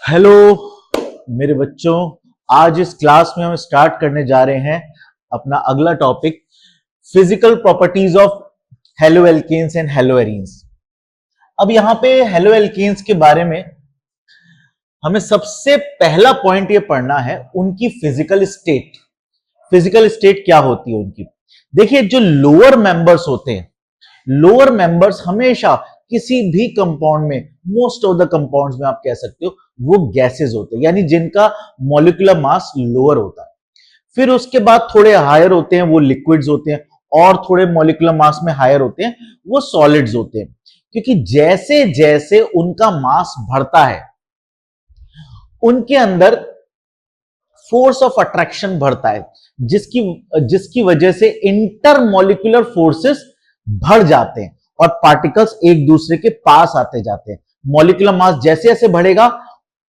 Hello मेरे बच्चों। आज इस क्लास में हम स्टार्ट करने जा रहे हैं अपना अगला topic, physical properties of haloalkanes and haloarenes. अब यहां पे हेलो एल्केन्स के बारे में हमें सबसे पहला पॉइंट ये पढ़ना है, उनकी फिजिकल स्टेट। फिजिकल स्टेट क्या होती है उनकी? देखिए, जो लोअर मेंबर्स होते हैं, लोअर मेंबर्स हमेशा किसी भी कंपाउंड में, मोस्ट ऑफ द कंपाउंड्स में आप कह सकते हो, वो गैसेस होते हैं, यानी जिनका मॉलिक्यूलर मास लोअर होता है। फिर उसके बाद थोड़े हायर होते हैं, वो लिक्विड्स होते हैं, और थोड़े मॉलिक्यूलर मास में हायर होते हैं, वो सॉलिड्स होते हैं। क्योंकि जैसे जैसे उनका मास बढ़ता है, उनके अंदर फोर्स ऑफ अट्रैक्शन बढ़ता है, जिसकी जिसकी वजह से इंटरमॉलिक्यूलर फोर्सेस बढ़ जाते हैं और पार्टिकल्स एक दूसरे के पास आते जाते हैं। मॉलिक्यूलर मास जैसे जैसे बढ़ेगा,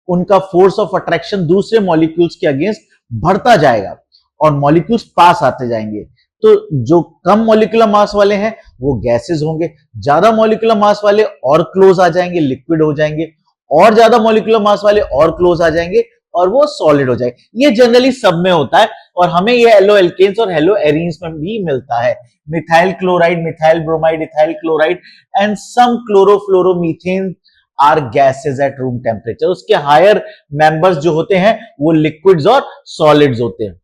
उनका फोर्स ऑफ अट्रैक्शन दूसरे मॉलिक्यूल्स के अगेंस्ट बढ़ता जाएगा और मॉलिक्यूल्स पास आते जाएंगे। तो जो कम मॉलिक्यूलर मास वाले हैं वो गैसेस होंगे, ज्यादा मॉलिक्यूलर मास वाले और क्लोज आ जाएंगे, लिक्विड हो जाएंगे, और ज्यादा मॉलिक्यूलर मास वाले और क्लोज आ जाएंगे और वो सॉलिड हो जाएंगे। ये जनरली सब में होता है और हमें ये हेलो एल्केन्स और हेलो एरीन्स में भी मिलता है। Methyl chloride, methyl bromide, ethyl chloride and some chlorofluoromethane are gases at room temperature. उसके हायर मेंबर्स जो होते हैं वो लिक्विड्स और सॉलिड्स होते हैं।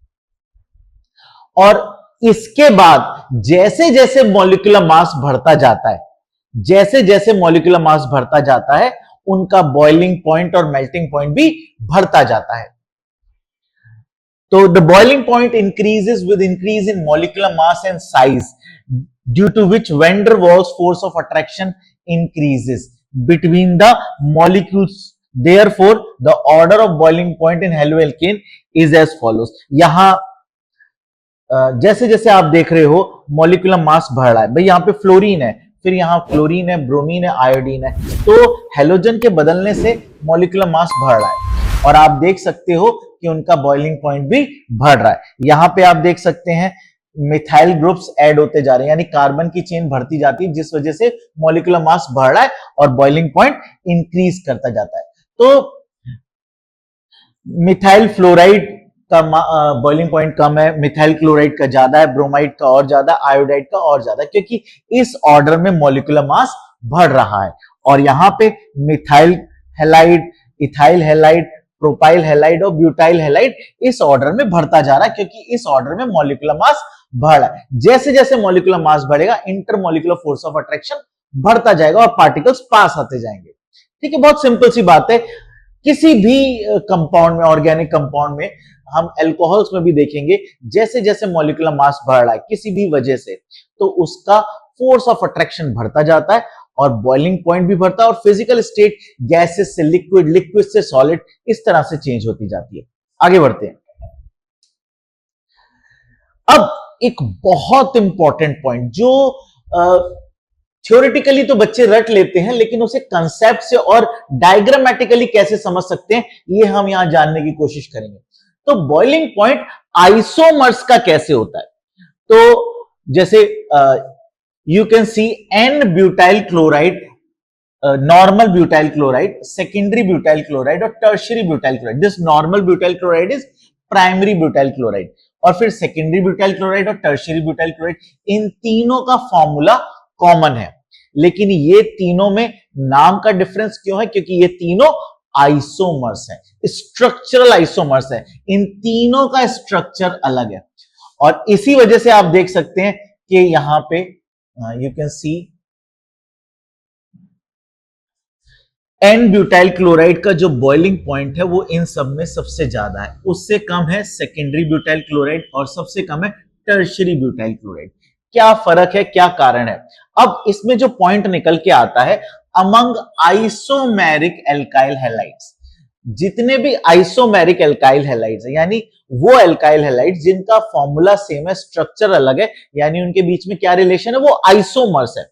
और इसके बाद जैसे जैसे मॉलिक्यूलर मास बढ़ता जाता है, जैसे जैसे मॉलिक्यूलर मास बढ़ता जाता है, उनका बॉइलिंग पॉइंट और मेल्टिंग पॉइंट भी बढ़ता जाता है। तो the boiling point increases with increase in molecular mass and size, due to which van der Waals force of attraction increases between the molecules. Therefore, the order of boiling point in haloalkane is as follows. यहां जैसे जैसे आप देख रहे हो molecular mass बढ़ रहा है, भाई यहां पे फ्लोरीन है, फिर यहां क्लोरीन है, ब्रोमीन है, आयोडीन है, तो हेलोजन के बदलने से मॉलिक्यूलर मास बढ़ रहा है और आप देख सकते हो कि उनका बॉइलिंग पॉइंट भी बढ़ रहा है। यहां पे आप देख सकते हैं मिथाइल ग्रुप्स ऐड होते जा रहे हैं, यानी कार्बन की चेन बढ़ती जाती है, जिस वजह से मॉलिक्यूलर मास बढ़ रहा है और बॉइलिंग पॉइंट इंक्रीज करता जाता है। तो मिथाइल फ्लोराइड का बॉइलिंग पॉइंट कम है, मिथाइल क्लोराइड का ज्यादा है, ब्रोमाइड का और ज्यादा, आयोडाइड का और ज्यादा, क्योंकि इस ऑर्डर में मॉलिक्यूलर मास बढ़ रहा है। और यहां पे methyl halide, ethyl halide, propyl halide और ब्यूटाइल हैलाइड इस ऑर्डर में बढ़ता जा रहा है, क्योंकि इस ऑर्डर में मॉलिक्यूलर मास बढ़ रहा है। जैसे जैसे मॉलिक्यूलर मास बढ़ेगा, इंटरमॉलिक्यूलर फोर्स ऑफ अट्रैक्शन बढ़ता जाएगा और पार्टिकल्स पास आते जाएंगे। ठीक है, बहुत सिंपल सी बात है। किसी भी कंपाउंड में, ऑर्गेनिक कंपाउंड में, हम अल्कोहल्स में भी देखेंगे, जैसे जैसे मॉलिक्यूलर मास बढ़ रहा है किसी भी वजह से, तो उसका फोर्स ऑफ अट्रैक्शन बढ़ता जाता है और बॉइलिंग पॉइंट भी बढ़ता है और फिजिकल स्टेट गैसेस से लिक्विड, लिक्विड से सॉलिड, इस तरह से चेंज होती जाती है। आगे बढ़ते हैं। अब एक बहुत इंपॉर्टेंट पॉइंट जो थ्योरेटिकली तो बच्चे रट लेते हैं, लेकिन उसे कंसेप्ट से और डायग्रामेटिकली कैसे समझ सकते हैं, ये हम यहां जानने की कोशिश करेंगे। तो बॉइलिंग पॉइंट आइसोमर्स का कैसे होता है? तो जैसे you can see n butyl chloride, normal butyl chloride, secondary butyl chloride और tertiary butyl chloride. This normal butyl chloride is primary butyl chloride, और फिर सेकेंडरी ब्यूटाइल क्लोराइड और टर्शियरी ब्यूटाइल क्लोराइड, इन तीनों का फॉर्मूला कॉमन है। लेकिन ये तीनों में नाम का डिफरेंस क्यों है? क्योंकि ये तीनों आइसोमर्स है, स्ट्रक्चरल आइसोमर्स है, इन तीनों का स्ट्रक्चर अलग है। और इसी वजह से आप देख सकते हैं कि यहां पे you can see n butyl chloride का जो बॉइलिंग पॉइंट है वो इन सब में सबसे ज्यादा है, उससे कम है सेकेंडरी ब्यूटाइल क्लोराइड और सबसे कम है टर्शियरी ब्यूटाइल क्लोराइड। क्या फर्क है, क्या कारण है? अब इसमें जो पॉइंट निकल के आता है, अमंग आइसोमेरिक एल्काइल हैलाइड्स, जितने भी आइसोमेरिक एल्काइल हैलाइड्स है, यानी वो एल्काइल हैलाइड्स जिनका फॉर्मूला सेम है, स्ट्रक्चर अलग है, यानी उनके बीच में क्या रिलेशन है, वो आइसोमर्स है,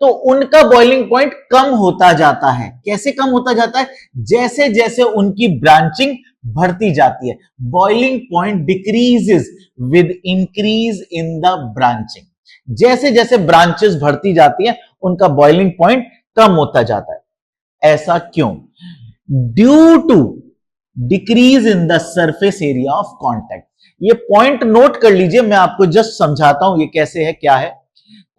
तो उनका बॉइलिंग पॉइंट कम होता जाता है। कैसे कम होता जाता है? जैसे जैसे उनकी ब्रांचिंग बढ़ती जाती है। Boiling point decreases with increase in the branching. जैसे जैसे ब्रांचेस बढ़ती जाती हैं, उनका बॉइलिंग पॉइंट कम होता जाता है। ऐसा क्यों? Due to decrease in the surface area of contact. ये पॉइंट नोट कर लीजिए, मैं आपको जस्ट समझाता हूं ये कैसे है क्या है।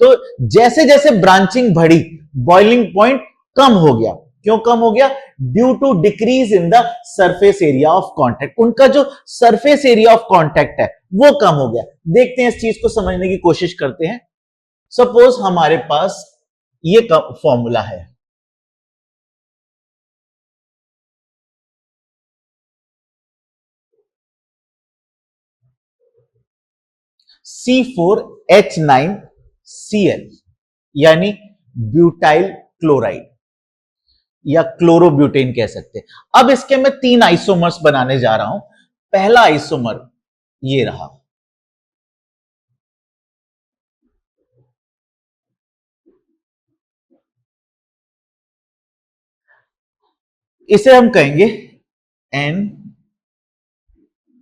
तो जैसे जैसे ब्रांचिंग बढ़ी, बॉइलिंग पॉइंट कम हो गया। क्यों कम हो गया? Due to decrease in the surface area of contact. उनका जो सरफेस एरिया ऑफ कॉन्टैक्ट है वो कम हो गया। देखते हैं, इस चीज को समझने की कोशिश करते हैं। सपोज हमारे पास ये फॉर्मूला है, C4H9Cl यानी ब्यूटाइल क्लोराइड या क्लोरोब्यूटेन कह सकते हैं। अब इसके मैं 3 आइसोमर्स बनाने जा रहा हूं। पहला आइसोमर ये रहा, इसे हम कहेंगे एन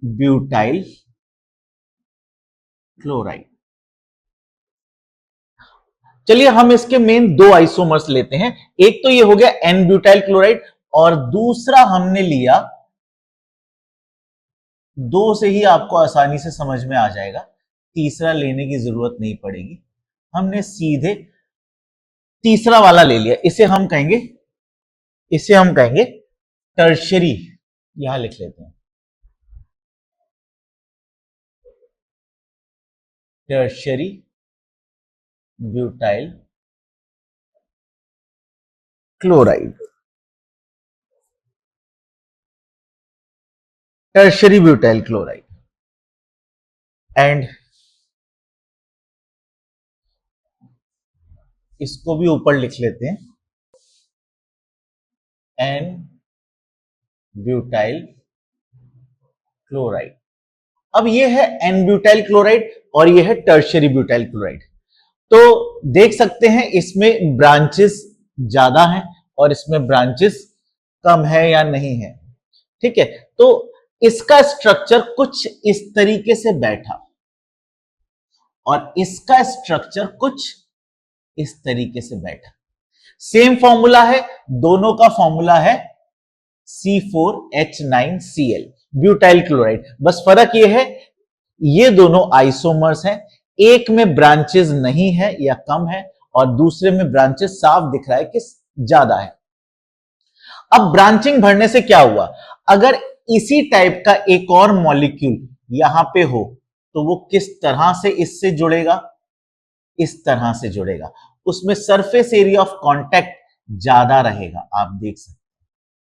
ब्यूटाइल क्लोराइड। चलिए हम इसके मेन 2 आइसोमर्स लेते हैं। एक तो ये हो गया एन ब्यूटाइल क्लोराइड और दूसरा हमने लिया, 2 से ही आपको आसानी से समझ में आ जाएगा, तीसरा लेने की जरूरत नहीं पड़ेगी। हमने सीधे तीसरा वाला ले लिया, इसे हम कहेंगे टर्शरी। यहां लिख लेते हैं tertiary butyl chloride. Tertiary butyl chloride and इसको भी ऊपर लिख लेते हैं एन ब्यूटाइल क्लोराइड। अब ये है एन ब्यूटाइल क्लोराइड और ये है टर्शरी ब्यूटाइल क्लोराइड। तो देख सकते हैं इसमें ब्रांचेस ज्यादा हैं और इसमें ब्रांचेस कम है या नहीं है। ठीक है, तो इसका स्ट्रक्चर कुछ इस तरीके से बैठा और इसका स्ट्रक्चर कुछ इस तरीके से बैठा। सेम फॉर्मूला है, दोनों का फॉर्मूला है C4H9Cl ब्यूटाइल क्लोराइड। बस फर्क ये है, ये दोनों आइसोमर्स हैं, एक में ब्रांचेस नहीं है या कम है और दूसरे में ब्रांचेस साफ दिख रहा है कि ज्यादा है। अब ब्रांचिंग बढ़ने से क्या हुआ? अगर इसी टाइप का एक और मॉलिक्यूल यहां पे हो तो वो किस तरह से इससे जुड़ेगा? इस तरह से जुड़ेगा, उसमें सरफेस एरिया ऑफ कांटेक्ट ज्यादा रहेगा। आप देख सकते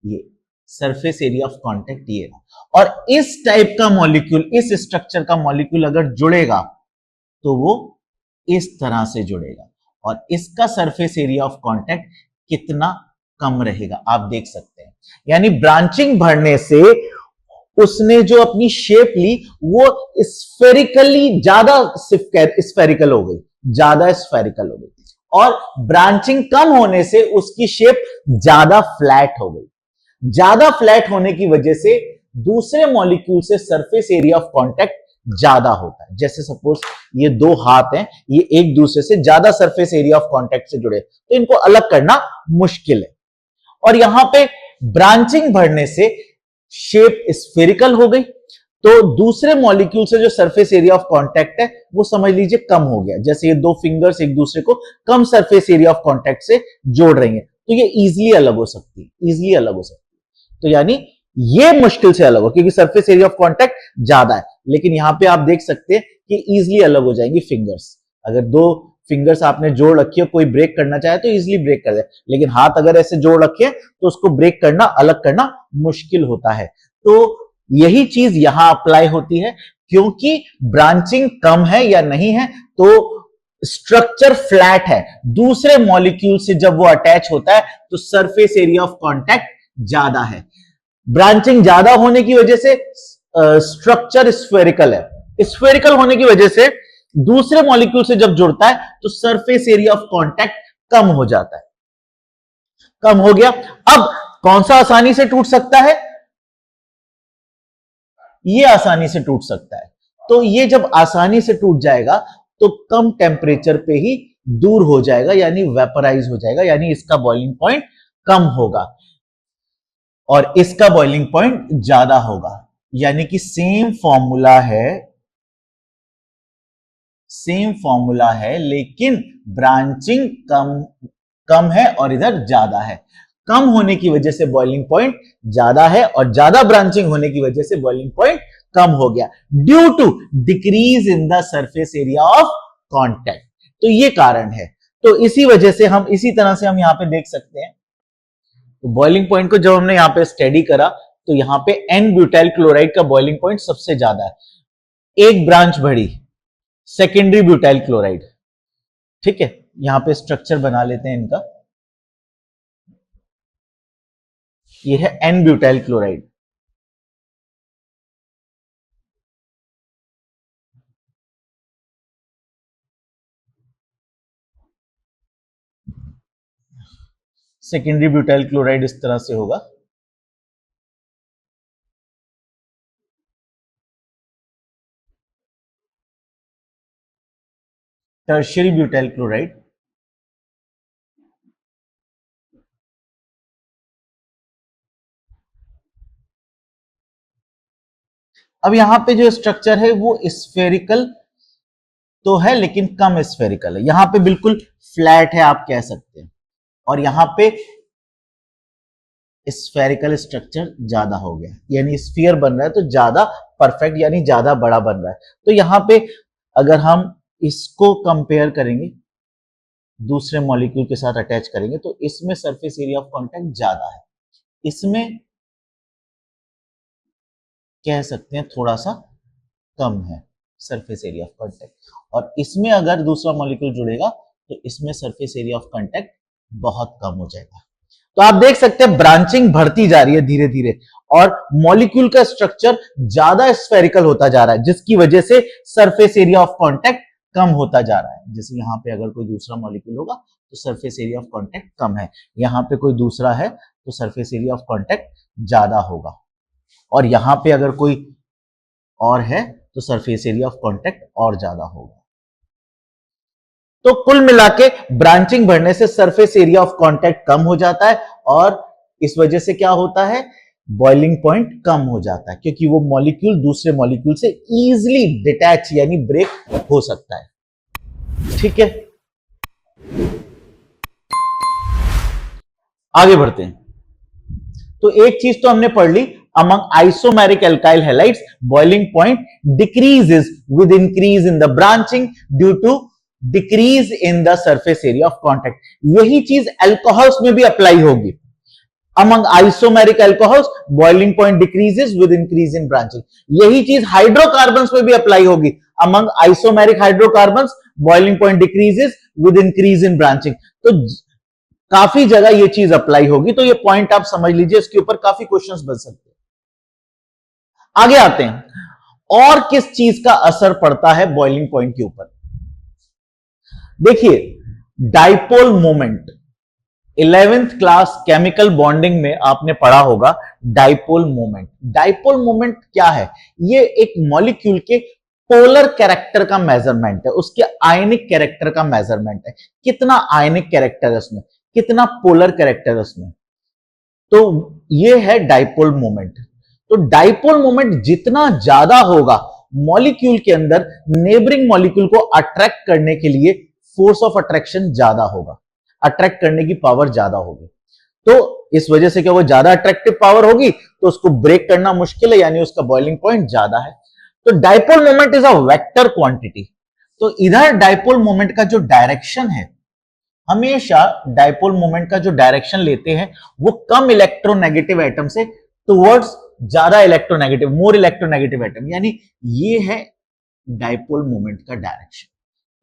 हैं ये सरफेस एरिया ऑफ कांटेक्ट ये है। और इस टाइप का मॉलिक्यूल, इस स्ट्रक्चर का मॉलिक्यूल अगर जुड़ेगा तो वो इस तरह से जुड़ेगा और इसका सरफेस एरिया ऑफ कांटेक्ट कितना कम रहेगा आप देख सकते हैं। यानी ब्रांचिंग बढ़ने से उसने जो अपनी शेप ली वो स्फेरिकली ज्यादा स्फेरिकल हो गई, ज्यादा स्फेरिकल हो गई, और ब्रांचिंग कम होने से उसकी शेप ज्यादा फ्लैट हो गई। ज्यादा फ्लैट होने की वजह से दूसरे मॉलिक्यूल से सरफेस एरिया ऑफ कांटेक्ट ज्यादा होता है। जैसे सपोज ये 2 हाथ हैं, ये एक दूसरे से ज्यादा सरफेस एरिया ऑफ कांटेक्ट से जुड़े, तो इनको अलग करना मुश्किल है। और यहां पे ब्रांचिंग बढ़ने से शेप स्फेरिकल हो गई, तो दूसरे मॉलिक्यूल से जो सरफेस एरिया ऑफ कांटेक्ट है वो समझ लीजिए कम हो गया। जैसे ये 2 फिंगर्स एक दूसरे को कम सरफेस एरिया ऑफ कांटेक्ट से जोड़ रही हैं, तो ये इजीली अलग हो सकती है, इजीली अलग हो सकती है। तो यानी ये मुश्किल से अलग हो क्योंकि सरफेस एरिया ऑफ कांटेक्ट ज्यादा है, लेकिन यहां पे आप देख सकते हैं कि इजीली अलग हो जाएंगी फिंगर्स। अगर 2 फिंगर्स आपने जोड़ रखी है, कोई ब्रेक करना चाहे तो इजीली ब्रेक कर दे, लेकिन हाथ अगर ऐसे जोड़ रखे तो उसको ब्रेक करना, अलग करना मुश्किल होता है। तो यही चीज यहां अप्लाई होती है, क्योंकि ब्रांचिंग कम है या नहीं है तो स्ट्रक्चर फ्लैट है, दूसरे मॉलिक्यूल से जब वो अटैच होता है तो सरफेस एरिया ऑफ कांटेक्ट ज्यादा है। ब्रांचिंग ज्यादा होने की वजह से स्ट्रक्चर स्फेरिकल है, स्फेरिकल होने की वजह से दूसरे मॉलिक्यूल से जब जुड़ता है तो सरफेस एरिया ऑफ कांटेक्ट कम हो जाता है, कम हो गया। अब कौन सा आसानी से टूट सकता है? ये आसानी से टूट सकता है। तो ये जब आसानी से टूट जाएगा तो कम टेम्परेचर पे ही दूर हो जाएगा, यानी वेपराइज हो जाएगा, यानी इसका बॉइलिंग पॉइंट कम होगा। और इसका बॉइलिंग पॉइंट ज्यादा होगा। यानी कि सेम फॉर्मूला है लेकिन ब्रांचिंग कम है और इधर ज्यादा है। कम होने की वजह से बॉइलिंग पॉइंट ज्यादा है और ज्यादा ब्रांचिंग होने की वजह से बॉइलिंग पॉइंट कम हो गया, due to decrease in the surface area of contact. तो ये कारण है। तो इसी वजह से हम इसी तरह से हम यहां पे देख सकते हैं। तो बॉइलिंग पॉइंट को जब हमने यहां पे स्टडी करा तो यहां पे एन ब्यूटाइल क्लोराइड का बॉइलिंग पॉइंट सबसे ज्यादा है। एक ब्रांच बढ़ी, सेकेंडरी ब्यूटाइल क्लोराइड। ठीक है, यहां पे स्ट्रक्चर बना लेते हैं इनका। ये है n butyl chloride. Secondary butyl chloride इस तरह से होगा। Tertiary butyl chloride. अब यहां पे जो स्ट्रक्चर है वो स्फेरिकल तो है लेकिन कम स्फेरिकल है। यहां पे बिल्कुल फ्लैट है आप कह सकते हैं, और यहां पे स्फेरिकल स्ट्रक्चर ज्यादा हो गया, यानी स्फीयर बन रहा है तो ज्यादा परफेक्ट यानी ज्यादा बड़ा बन रहा है। तो यहां पे अगर हम इसको कंपेयर करेंगे, दूसरे मॉलिक्यूल के साथ अटैच करेंगे, तो इसमें सरफेस एरिया ऑफ कांटेक्ट ज्यादा है, इसमें कह सकते हैं थोड़ा सा कम है सरफेस एरिया ऑफ कांटेक्ट। और इसमें अगर दूसरा मॉलिक्यूल जुड़ेगा तो इसमें सरफेस एरिया ऑफ कांटेक्ट बहुत कम हो जाएगा। तो आप देख सकते हैं ब्रांचिंग बढ़ती जा रही है धीरे धीरे, और मॉलिक्यूल का स्ट्रक्चर ज्यादा स्फेरिकल होता जा रहा है, जिसकी वजह से सरफेस एरिया ऑफ कांटेक्ट कम होता जा रहा है। जैसे यहां पे अगर कोई दूसरा मॉलिक्यूल होगा तो सरफेस एरिया ऑफ कांटेक्ट कम है, यहां पे कोई दूसरा है तो सरफेस एरिया ऑफ कांटेक्ट ज्यादा होगा, और यहां पे अगर कोई और है तो सरफेस एरिया ऑफ कांटेक्ट और ज्यादा होगा। तो कुल मिला के ब्रांचिंग बढ़ने से सरफेस एरिया ऑफ कांटेक्ट कम हो जाता है, और इस वजह से क्या होता है, बॉइलिंग पॉइंट कम हो जाता है, क्योंकि वो मॉलिक्यूल दूसरे मॉलिक्यूल से इजीली डिटैच यानी ब्रेक हो सकता है। ठीक है, आगे बढ़ते हैं। तो एक चीज तो हमने पढ़ ली, among isomeric alkyl halides boiling point decreases with increase in the branching due to decrease in the surface area of contact. यही चीज अल्कोहल्स में भी अप्लाई होगी। Among isomeric alcohols boiling point decreases with increase in branching. यही चीज hydrocarbons में भी apply होगी। Among isomeric hydrocarbons boiling point decreases with increase in branching. तो काफी जगह ये चीज अप्लाई होगी, तो ये पॉइंट आप समझ लीजिए, इसके ऊपर काफी क्वेश्चंस बन सकते हैं। आगे आते हैं, और किस चीज का असर पड़ता है बॉइलिंग पॉइंट के ऊपर। देखिए, dipole moment, 11th class chemical bonding में आपने पढ़ा होगा डाइपोल मोमेंट। डाइपोल मोमेंट क्या है, ये एक मॉलिक्यूल के पोलर कैरेक्टर का मेजरमेंट है, उसके आयनिक कैरेक्टर का मेजरमेंट है, कितना आयनिक कैरेक्टर है उसमें, कितना पोलर कैरेक्टर है उसमें। तो ये है डाइपोल मोमेंट। तो डाइपोल मोमेंट जितना ज्यादा होगा, मॉलिक्यूल के अंदर नेबरिंग मॉलिक्यूल को अट्रैक्ट करने के लिए फोर्स ऑफ अट्रैक्शन ज्यादा होगा, अट्रैक्ट करने की पावर ज्यादा होगी। तो इस वजह से क्या वो ज्यादा अट्रैक्टिव पावर होगी तो उसको ब्रेक करना मुश्किल है, यानी उसका बॉइलिंग पॉइंट ज्यादा है। तो dipole moment is a vector quantity. तो इधर डाइपोल मोमेंट का जो डायरेक्शन है, हमेशा डाइपोल मोमेंट का जो डायरेक्शन लेते हैं वो कम इलेक्ट्रोनेगेटिव एटम से टुवर्ड्स ज्यादा इलेक्ट्रोनेगेटिव, मोर इलेक्ट्रोनेगेटिव एटम, यानी ये है डाइपोल मोमेंट का डायरेक्शन।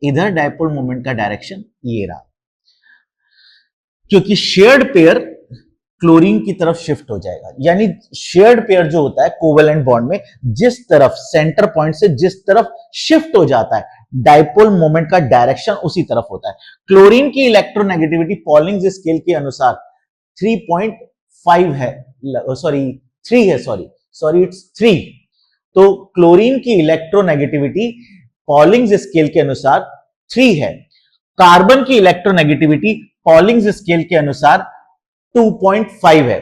इधर डाइपोल मोमेंट का डायरेक्शन ये रहा, क्योंकि शेयर्ड पेयर क्लोरीन की तरफ शिफ्ट हो जाएगा। यानी शेयर्ड पेयर जो होता है कोवेलेंट बॉन्ड में, जिस तरफ सेंटर पॉइंट से जिस तरफ शिफ्ट हो जाता है, डाइपोल मोमेंट का डायरेक्शन उसी तरफ होता है। क्लोरीन की इलेक्ट्रोनेगेटिविटी पॉलिंग्स स्केल के अनुसार 3.5 है, सॉरी 3 है, सॉरी इट्स 3। तो क्लोरीन की इलेक्ट्रोनेगेटिविटी पॉलिंग्स स्केल के अनुसार 3 है। कार्बन की इलेक्ट्रोनेगेटिविटी पॉलिंग्स स्केल के अनुसार 2.5 है।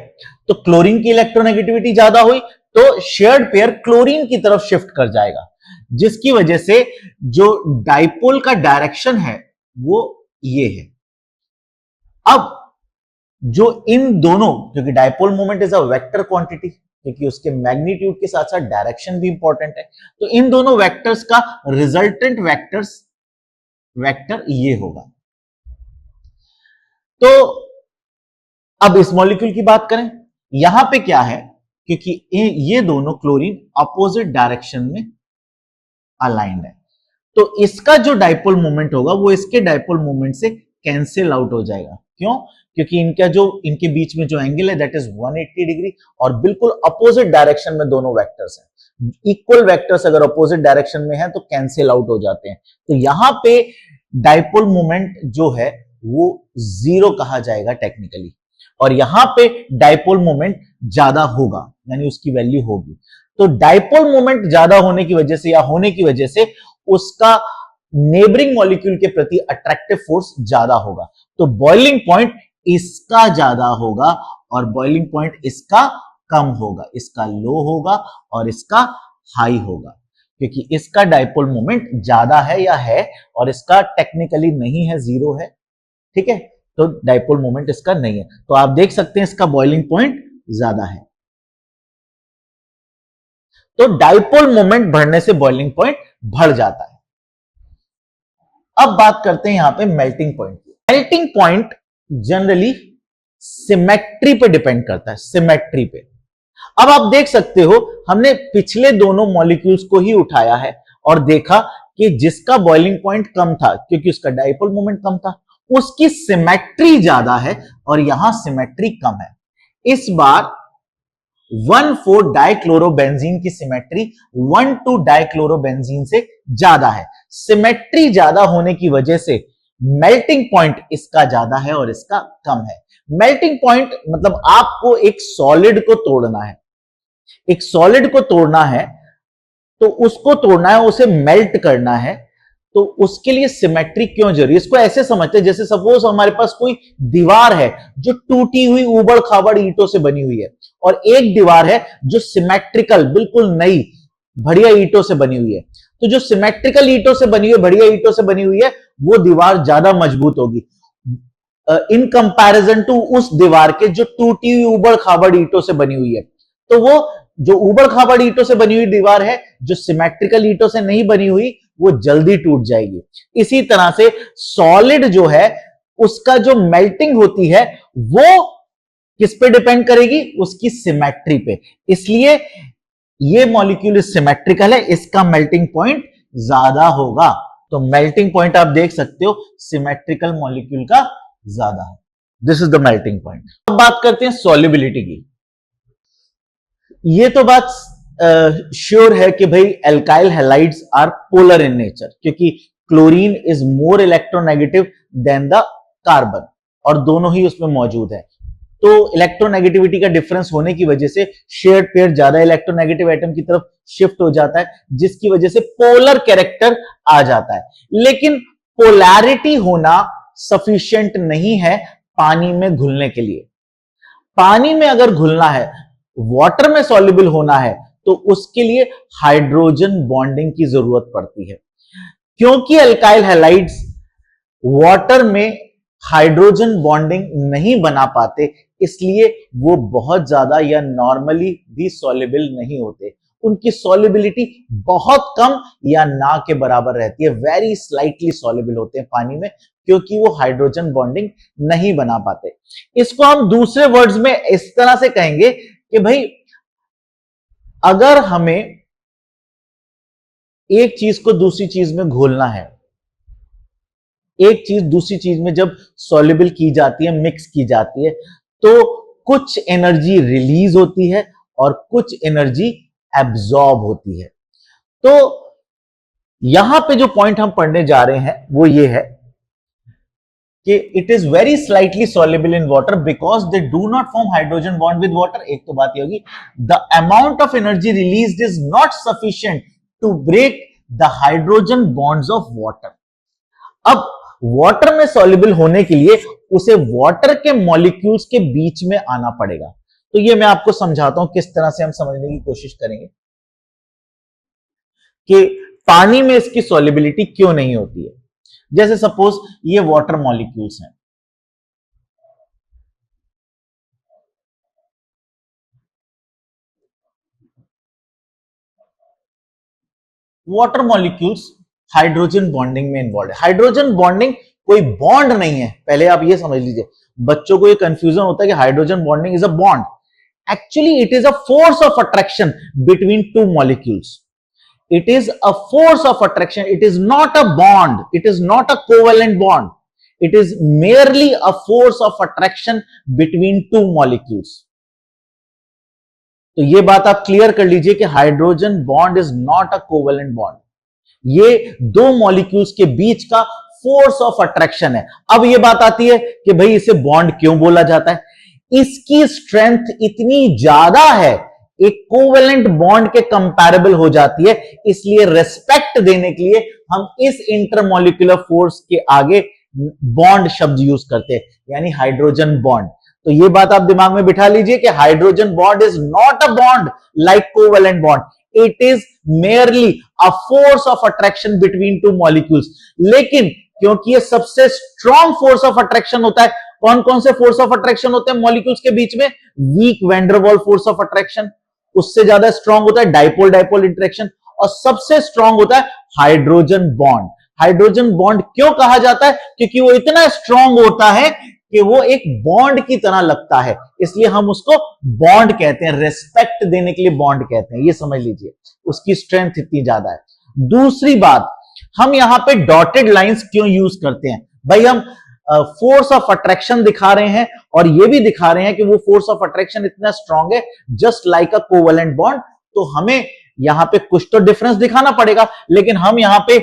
तो क्लोरीन की इलेक्ट्रोनेगेटिविटी ज्यादा हुई तो शेयर्ड पेयर क्लोरीन की तरफ शिफ्ट कर जाएगा, जिसकी वजह से जो डाइपोल का डायरेक्शन है वो ये है। अब जो इन दोनों, क्योंकि dipole moment is a vector quantity, क्योंकि उसके मैग्नीट्यूड के साथ साथ डायरेक्शन भी इंपॉर्टेंट है, तो इन दोनों वेक्टर्स का रिजल्टेंट वेक्टर ये होगा। तो अब इस मॉलिक्यूल की बात करें, यहां पे क्या है, क्योंकि ये दोनों क्लोरीन अपोजिट डायरेक्शन में अलाइंड है, तो इसका जो डाइपोल मोमेंट होगा वो इसके डाइपोल मोमेंट से कैंसिल आउट हो जाएगा। क्यों? क्योंकि इनके बीच में जो एंगल है दैट इज 180 डिग्री, और बिल्कुल अपोजिट डायरेक्शन में दोनों वेक्टर्स हैं। इक्वल वेक्टर्स अगर अपोजिट डायरेक्शन में है तो कैंसिल आउट हो जाते हैं। तो यहां पे डाइपोल मोमेंट जो है वो जीरो कहा जाएगा टेक्निकली, और यहां पे डाइपोल मोमेंट ज्यादा होगा, यानी उसकी वैल्यू होगी। तो डाइपोल मोमेंट ज्यादा होने की वजह से या होने की वजह से उसका नेबरिंग मॉलिक्यूल के प्रति अट्रैक्टिव फोर्स ज्यादा होगा। तो बॉइलिंग पॉइंट इसका ज्यादा होगा और बॉइलिंग पॉइंट इसका कम होगा, इसका लो होगा और इसका हाई होगा, क्योंकि इसका डाइपोल मोमेंट ज्यादा है या है और इसका टेक्निकली नहीं है, जीरो है। ठीक है, तो डाइपोल मोमेंट इसका नहीं है, तो आप देख सकते हैं इसका बॉइलिंग पॉइंट ज्यादा है। तो डाइपोल मोमेंट बढ़ने से बॉइलिंग पॉइंट बढ़ जाता है। अब बात करते हैं यहां पे मेल्टिंग पॉइंट की। मेल्टिंग पॉइंट जनरली सिमेट्री पे डिपेंड करता है, सिमेट्री पे। अब आप देख सकते हो हमने पिछले दोनों मॉलिक्यूल्स को ही उठाया है और देखा कि जिसका बॉइलिंग पॉइंट कम था क्योंकि उसका डाइपोल मोमेंट कम था, उसकी सिमेट्री ज्यादा है और यहां सिमेट्री कम है। इस बार 1,4 डाइक्लोरोबेंजीन की सिमेट्री 1,2 डाइक्लोरोबेंजीन से ज्यादा है। सिमेट्री ज्यादा होने की वजह से मेल्टिंग पॉइंट इसका ज्यादा है और इसका कम है। मेल्टिंग पॉइंट मतलब आपको एक सॉलिड को तोड़ना है, एक सॉलिड को तोड़ना है तो उसको तोड़ना है, उसे मेल्ट करना है, तो उसके लिए सिमेट्री क्यों जरूरी है? इसको ऐसे समझते हैं जैसे सपोज हमारे पास कोई दीवार है जो टूटी हुई ऊबड़ खाबड़ ईंटों से बनी हुई है और एक दीवार है जो सिमेट्रिकल बिल्कुल नई बढ़िया ईंटों से बनी हुई है। तो जो सिमेट्रिकल ईंटों से बनी हुई, बढ़िया ईंटों से बनी हुई है, वो दीवार ज्यादा मजबूत होगी इन कंपैरिजन टू उस दीवार के जो टूटी हुई ऊबड़ खाबड़ ईंटों से बनी हुई है। तो वो जो ऊबड़ खाबड़ ईंटों से बनी हुई दीवार है, जो सिमेट्रिकल ईंटों से नहीं बनी हुई, वो जल्दी टूट जाएगी। इसी तरह से सॉलिड जो है उसका जो मेल्टिंग होती है वो किस पे डिपेंड करेगी? उसकी सिमेट्री पे। इसलिए ये मॉलिक्यूल सिमेट्रिकल है, इसका मेल्टिंग पॉइंट ज्यादा होगा। तो मेल्टिंग पॉइंट आप देख सकते हो सिमेट्रिकल मॉलिक्यूल का ज्यादा है। This is the melting point. अब बात करते हैं सॉल्युबिलिटी की। ये तो बात श्योर है कि भाई alkyl halides are polar in nature, क्योंकि chlorine is more electronegative than the carbon और दोनों ही उसमें मौजूद है। तो इलेक्ट्रोनेगेटिविटी का डिफरेंस होने की वजह से शेयर्ड पेयर ज्यादा इलेक्ट्रोनेगेटिव एटम की तरफ शिफ्ट हो जाता है, जिसकी वजह से पोलर कैरेक्टर आ जाता है। लेकिन पोलैरिटी होना सफिशिएंट नहीं है पानी में घुलने के लिए। पानी में अगर घुलना है, वाटर में सॉल्युबल होना है, तो उसके लिए हाइड्रोजन बॉन्डिंग की जरूरत पड़ती है। क्योंकि अल्काइल हैलाइड्स वाटर में हाइड्रोजन बॉन्डिंग नहीं बना पाते, इसलिए वो बहुत ज्यादा या नॉर्मली भी सॉल्युबल नहीं होते। उनकी सॉल्युबिलिटी बहुत कम या ना के बराबर रहती है, वेरी स्लाइटली सॉल्युबल होते हैं पानी में, क्योंकि वो हाइड्रोजन बॉन्डिंग नहीं बना पाते। इसको हम दूसरे वर्ड्स में इस तरह से कहेंगे कि भाई अगर हमें एक चीज को दूसरी चीज में घोलना है, एक चीज दूसरी चीज में जब सॉल्युबल की जाती है, मिक्स की जाती है, तो कुछ एनर्जी रिलीज होती है और कुछ एनर्जी एब्जॉर्ब होती है। तो यहां पे जो पॉइंट हम पढ़ने जा रहे हैं वो ये है कि it is very slightly soluble in water because they do not form hydrogen bond with water. एक तो बात ये होगी, the amount of energy released is not sufficient to break the hydrogen bonds of water. अब water में soluble होने के लिए उसे वाटर के मॉलिक्यूल्स के बीच में आना पड़ेगा। तो ये मैं आपको समझाता हूं किस तरह से हम समझने की कोशिश करेंगे कि पानी में इसकी सॉल्युबिलिटी क्यों नहीं होती है। जैसे सपोज ये वाटर मॉलिक्यूल्स हैं, वाटर मॉलिक्यूल्स हाइड्रोजन बॉन्डिंग में इन्वॉल्व है। हाइड्रोजन बॉन्डिंग कोई बॉन्ड नहीं है, पहले आप ये समझ लीजिए। बच्चों को ये कंफ्यूजन होता है कि hydrogen bonding is a bond. Actually, it is a force of attraction between two molecules. It is a force of attraction. It is not a bond. It is not a covalent bond. It is merely a force of attraction between two molecules. तो ये बात आप clear कर लीजिए कि hydrogen bond is not a covalent bond. ये दो molecules के बीच का फोर्स ऑफ अट्रैक्शन है। अब ये बात आती है कि भाई इसे बॉन्ड क्यों बोला जाता है। इसकी स्ट्रेंथ इतनी ज्यादा है, एक कोवेलेंट बॉन्ड के कंपैरेबल हो जाती है, इसलिए रेस्पेक्ट देने के लिए हम इस इंटरमॉलिक्यूलर फोर्स के आगे बॉन्ड शब्द यूज करते हैं, यानी हाइड्रोजन बॉन्ड। तो ये बात आप दिमाग में बिठा लीजिए कि hydrogen bond is not a bond like covalent bond, it is merely a force of attraction between two molecules. लेकिन क्योंकि ये सबसे स्ट्रॉन्ग फोर्स ऑफ अट्रैक्शन होता है, कौन कौन से फोर्स ऑफ अट्रैक्शन होते हैं मॉलिक्यूल्स के बीच में? Weak van der Waals force of attraction, उससे ज्यादा स्ट्रॉन्ग होता है डाइपोल डाइपोल इंटरेक्शन, और सबसे स्ट्रॉन्ग होता है हाइड्रोजन बॉन्ड। हाइड्रोजन बॉन्ड क्यों कहा जाता है? क्योंकि वो इतना स्ट्रॉन्ग होता है कि वो एक बॉन्ड की तरह लगता है, इसलिए हम उसको बॉन्ड कहते हैं, रेस्पेक्ट देने के लिए बॉन्ड कहते हैं। ये समझ लीजिए, उसकी स्ट्रेंथ इतनी ज्यादा है। दूसरी बात, हम यहां पे डॉटेड लाइंस क्यों यूज करते हैं? भाई हम फोर्स ऑफ अट्रैक्शन दिखा रहे हैं और ये भी दिखा रहे हैं कि वो फोर्स ऑफ अट्रैक्शन इतना स्ट्रॉन्ग है जस्ट लाइक अ कोवेलेंट बॉन्ड, तो हमें यहां पे कुछ तो डिफरेंस दिखाना पड़ेगा। लेकिन हम यहां पे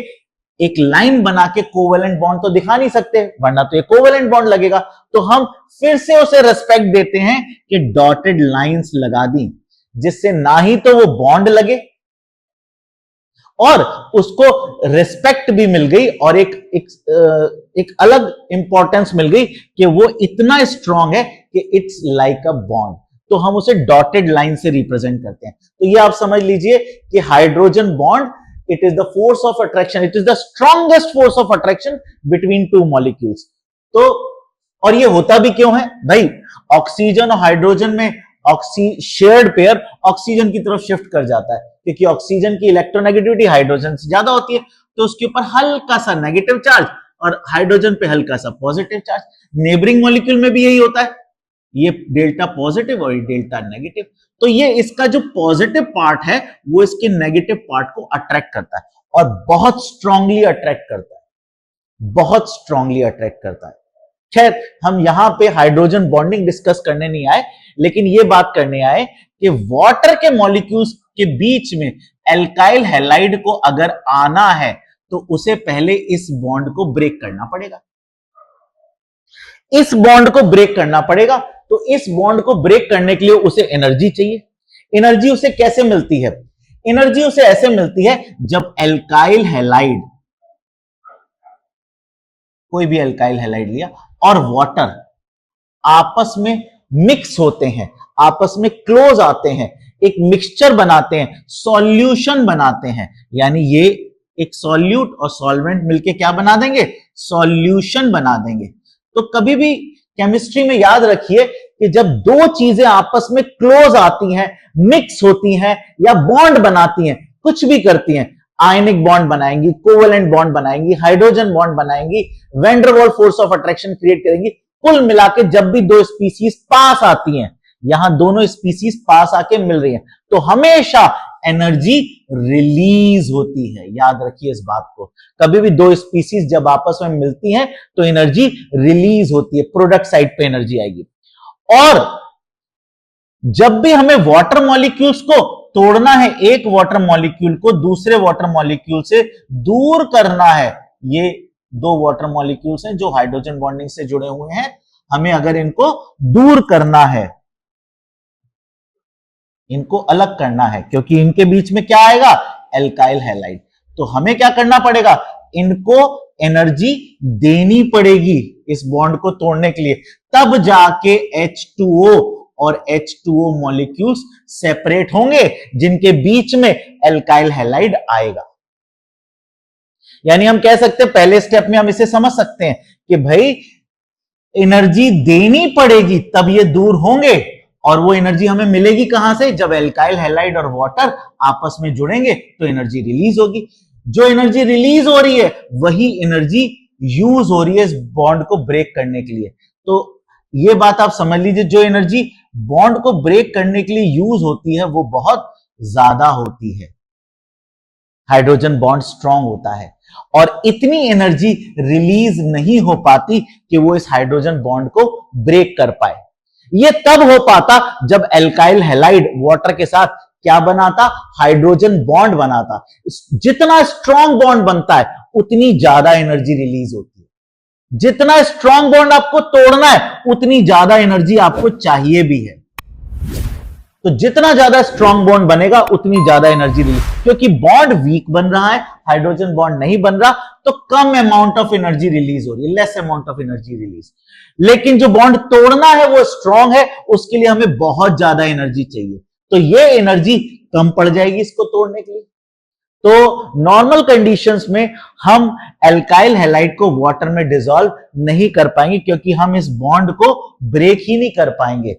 एक लाइन बना के कोवेलेंट बॉन्ड तो दिखा नहीं सकते, वरना तो ये कोवेलेंट बॉन्ड लगेगा। तो हम फिर से उसे रेस्पेक्ट देते हैं कि डॉटेड लाइंस लगा दी, जिससे ना ही तो वो बॉन्ड लगे और उसको रिस्पेक्ट भी मिल गई, और एक अलग इंपॉर्टेंस मिल गई कि वो इतना स्ट्रांग है कि इट्स लाइक अ बॉन्ड। तो हम उसे डॉटेड लाइन से रिप्रेजेंट करते हैं। तो ये आप समझ लीजिए कि hydrogen bond, it is the force of attraction, it is the strongest force of attraction between two molecules. तो और ये होता भी क्यों है भाई? ऑक्सीजन और हाइड्रोजन में शेयर्ड पेयर ऑक्सीजन की तरफ शिफ्ट कर जाता है, क्योंकि ऑक्सीजन की इलेक्ट्रोनेगेटिविटी हाइड्रोजन से ज्यादा होती है, तो उसके ऊपर हल्का सा नेगेटिव चार्ज और हाइड्रोजन पे हल्का सा पॉजिटिव चार्ज। नेबरिंग मॉलिक्यूल में भी यही होता है, ये डेल्टा पॉजिटिव और ये डेल्टा नेगेटिव। तो ये इसका जो पॉजिटिव पार्ट है वो इसके नेगेटिव पार्ट को अट्रैक्ट करता है, और बहुत स्ट्रांगली अट्रैक्ट करता है, बहुत स्ट्रांगली अट्रैक्ट करता है। खैर, हम यहां पे हाइड्रोजन बॉन्डिंग डिस्कस करने नहीं आए, लेकिन ये बात करने आए कि वाटर के मॉलिक्यूल्स के बीच में एल्काइल हैलाइड को अगर आना है तो उसे पहले इस बॉन्ड को ब्रेक करना पड़ेगा। इस बॉन्ड को ब्रेक करना पड़ेगा, तो इस बॉन्ड को ब्रेक करने के लिए उसे एनर्जी चाहिए। एनर्जी उसे कैसे मिलती है? एनर्जी उसे ऐसे मिलती है जब एल्काइल हैलाइड, कोई भी एल्काइल हैलाइड लिया, और वाटर आपस में मिक्स होते हैं, आपस में क्लोज आते हैं, एक मिक्सचर बनाते हैं, सॉल्यूशन बनाते हैं। यानी ये एक सॉल्यूट और सॉल्वेंट मिलके क्या बना देंगे? सॉल्यूशन बना देंगे। तो कभी भी केमिस्ट्री में याद रखिए कि जब दो चीजें आपस में क्लोज आती हैं, मिक्स होती हैं, या बॉन्ड बनाती हैं, कुछ भी करती हैं, आयनिक बॉन्ड बनाएंगी, कोवेलेंट बॉन्ड बनाएंगी, हाइड्रोजन बॉन्ड बनाएंगी, van der Waals force of attraction create करेंगी, कुल मिलाके जब भी दो स्पीसीज पास आती हैं, यहां दोनों स्पीसीज पास आके मिल रही हैं, तो हमेशा एनर्जी रिलीज होती है। याद रखिए इस बात को, कभी भी दो स्पीसीज जब आपस में मिलती हैं तो एनर्जी रिलीज होती है, प्रोडक्ट साइड पे एनर्जी आएगी। और जब भी हमें वाटर मॉलिक्यूल्स को तोड़ना है, एक वाटर मॉलिक्यूल को दूसरे वाटर मॉलिक्यूल से दूर करना है, ये दो वाटर मॉलिक्यूल्स हैं जो हाइड्रोजन बॉन्डिंग से जुड़े हुए हैं, हमें अगर इनको दूर करना है, इनको अलग करना है, क्योंकि इनके बीच में क्या आएगा? Alkyl halide. तो हमें क्या करना पड़ेगा? इनको एनर्जी देनी पड़ेगी, इस बॉन्ड को तोड़ने के लिए, तब जाके H2O और H2O मॉलिक्यूल्स सेपरेट होंगे, जिनके बीच में एल्काइल हैलाइड आएगा। यानी हम कह सकते हैं पहले स्टेप में हम इसे समझ सकते हैं कि भाई एनर्जी देनी पड़ेगी तब ये दूर होंगे, और वो एनर्जी हमें मिलेगी कहां से, जब एल्काइल हैलाइड और वाटर आपस में जुड़ेंगे तो एनर्जी रिलीज होगी। जो एनर्जी रिलीज हो रही है वही एनर्जी यूज हो रही है इस बॉन्ड को ब्रेक करने के लिए। तो ये बात आप समझ लीजिए, जो एनर्जी बॉन्ड को ब्रेक करने के लिए यूज होती है वो बहुत ज्यादा होती है। हाइड्रोजन बॉन्ड स्ट्रांग होता है और इतनी एनर्जी रिलीज नहीं हो पाती कि वो इस हाइड्रोजन बॉन्ड को ब्रेक कर पाए। ये तब हो पाता जब एल्काइल हैलाइड वाटर के साथ क्या बनाता, हाइड्रोजन बॉन्ड बनाता। जितना स्ट्रांग बॉन्ड बनता है उतनी ज्यादा एनर्जी रिलीज होती है। जितना स्ट्रांग बॉन्ड आपको तोड़ना है उतनी ज्यादा एनर्जी आपको चाहिए भी है। तो जितना ज्यादा स्ट्रांग बॉन्ड बनेगा उतनी ज्यादा एनर्जी रिलीज, क्योंकि बॉन्ड वीक बन रहा है, हाइड्रोजन बॉन्ड नहीं बन रहा, तो कम अमाउंट ऑफ एनर्जी रिलीज हो रही है, less amount of energy release. लेकिन जो बॉन्ड तोड़ना है वो स्ट्रांग है, उसके लिए हमें बहुत ज्यादा एनर्जी चाहिए, तो ये एनर्जी कम पड़ जाएगी इसको तोड़ने के लिए। तो नॉर्मल कंडीशंस में हम एल्काइल हैलाइड को वाटर में डिसॉल्व नहीं कर पाएंगे, क्योंकि हम इस बॉन्ड को ब्रेक ही नहीं कर पाएंगे।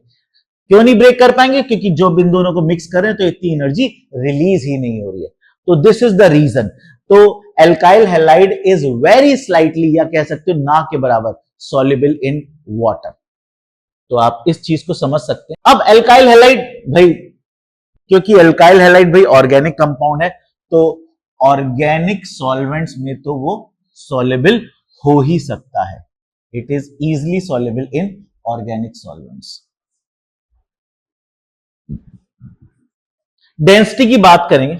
क्यों नहीं ब्रेक कर पाएंगे, क्योंकि जो बिन दोनों को मिक्स करें तो इतनी एनर्जी रिलीज ही नहीं हो रही है। तो दिस इज द रीजन। तो alkyl halide is very slightly, या कह सकते हो ना के बराबर, सॉल्युबल इन वाटर। तो आप इस चीज को समझ सकते हैं। अब एल्काइल हैलाइड भाई, क्योंकि एल्काइल हैलाइड भाई ऑर्गेनिक कंपाउंड है, तो ऑर्गेनिक सॉल्वेंट्स में तो वो सॉल्युबल हो ही सकता है। It is easily soluble in organic solvents. Density की बात करेंगे,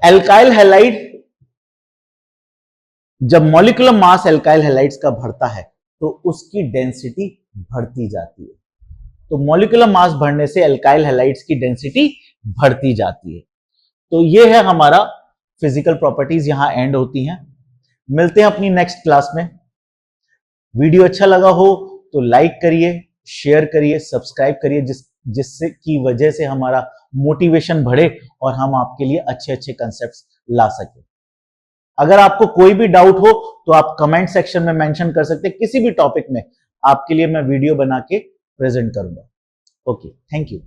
एल्काइल हैलाइड, जब मॉलिक्यूलर मास एल्काइल हैलाइड्स का बढ़ता है तो उसकी डेंसिटी बढ़ती जाती है। तो मॉलिक्यूलर मास बढ़ने से एल्काइल हैलाइड्स की डेंसिटी बढ़ती जाती है। तो ये है हमारा फिजिकल प्रॉपर्टीज, यहां एंड होती हैं। मिलते हैं अपनी नेक्स्ट क्लास में। वीडियो अच्छा लगा हो तो लाइक करिए, शेयर करिए, सब्सक्राइब करिए, जिससे की वजह से हमारा मोटिवेशन बढ़े और हम आपके लिए अच्छे अच्छे कंसेप्ट्स ला सके। अगर आपको कोई भी डाउट हो तो आप कमेंट सेक्शन में मेंशन कर सकते हैं, किसी भी टॉपिक में आपके लिए मैं वीडियो बना के प्रेजेंट करूंगा। Okay, thank you.